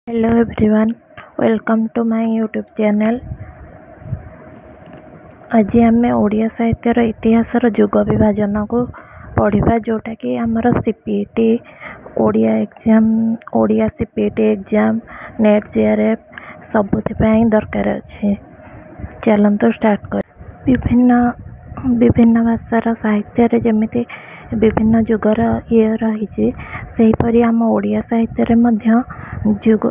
Hello everyone, welcome to my YouTube channel। आज आम ओडिया साहित्यर इतिहासर जुग विभाजन को पढ़ा जोटा कि आमर CPT Odia exam Odia CPT exam NET JRF सबुपाई दरकार अच्छे। चलते स्टार्ट कर विभिन्न भाषार साहित्य जमी विभिन्न जुगर ये रही सेहीपरि आम ओडिया साहित्य जुग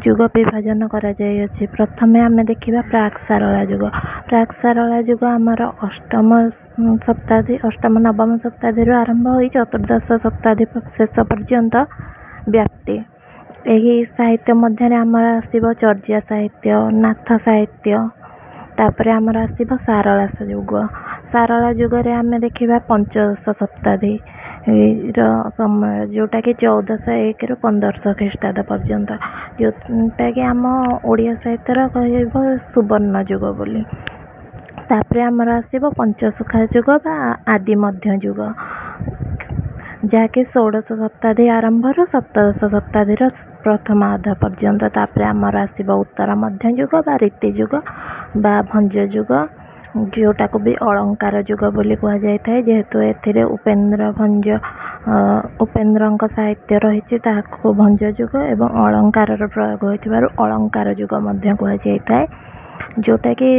जुग विभाजन करा जाइए। प्रथमे आम देखा प्राक सारला जुग। प्राक सारला जुग आमर अष्टम शताब्दी अष्टम नवम शताब्दी आरंभ हो चतुर्दश शताब्दी शेष पर्यंत व्याप्ति। यही साहित्य मध्य आमर आसव चर्या साहित्य नाथ साहित्य तापर आमर आसव सारला जुग। सारला जुगरे आम देखा पंचदश शताब्दी समय जोटा कि 1401 रु 1500 ख्रीष्टाब्द पर्यंत जोटा कि आम ओडिया साहित्यर कह सुवर्ण जुग बोली। तापर आमर आसव पंचसखा जुग बा आदि मध्य जुग जहाँकि 16 शताब्दी आरंभ सप्तदश शताब्दी प्रथम आधा पर्यंत। तापर आमर आसव उत्तर मध्य जुग बा रीति जुग बा भंज जुग जोटा को भी अलंकार जुग बोली कह जाए जेहेतु ए उपेन्द्र भंज उपेन्द्र साहित्य रही भंज जुग एवं अलंकार प्रयोग हो अलंकार जुग कह जाए जोटा कि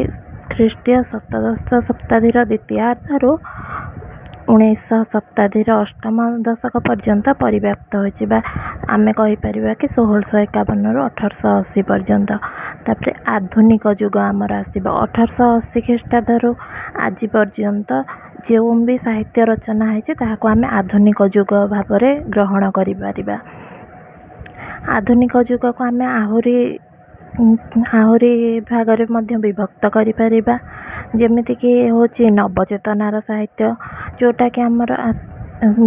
ख्रीष्टीय सप्तदश शताब्दी द्वितीयार्धरु 19 शताब्दी अष्टम दशक पर्यंत परिव्याप्त हो आमे कहीपर कि 1651 रु 1880 पर्यंत। तापर आधुनिक जुग आमर आसव 1880 ख्रीष्टाब्द आज पर्यंत जो भी साहित्य रचना है आम आधुनिक जुग भाव ग्रहण करिपरिबा। आधुनिक जुग को आम आहरी भाग में विभक्त करिपरिबा जेमिति कि होची नवचेतनार साहित्य जोटा कि आमर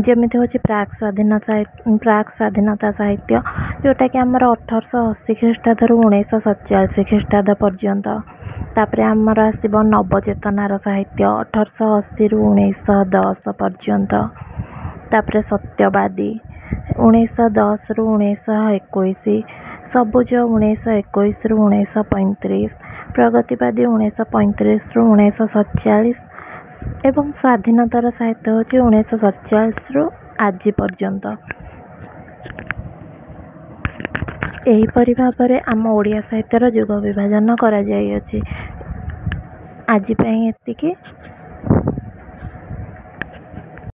जमिति होची प्राक स्वाधीनता साहित्य जोटा कि आमर 1880 ख्रीष्टाब्द 1947 ख्रीष्टाब्द पर्यंत। तापर आमर आसव नवचेतनार साहित्य 1880 रु 1910 पर्यंत। तापर सत्यवादी 1910 रु 1921 सबुज 1921 रु 1935 प्रगतिवादी 1935 रु 1947 एवं स्वाधीनतार साहित्य होची 1947 रु आज पर्यंत। एहीपरि भाव आम ओडिया साहित्यर जुग विभाजन करा जाइए। आज एतिकी।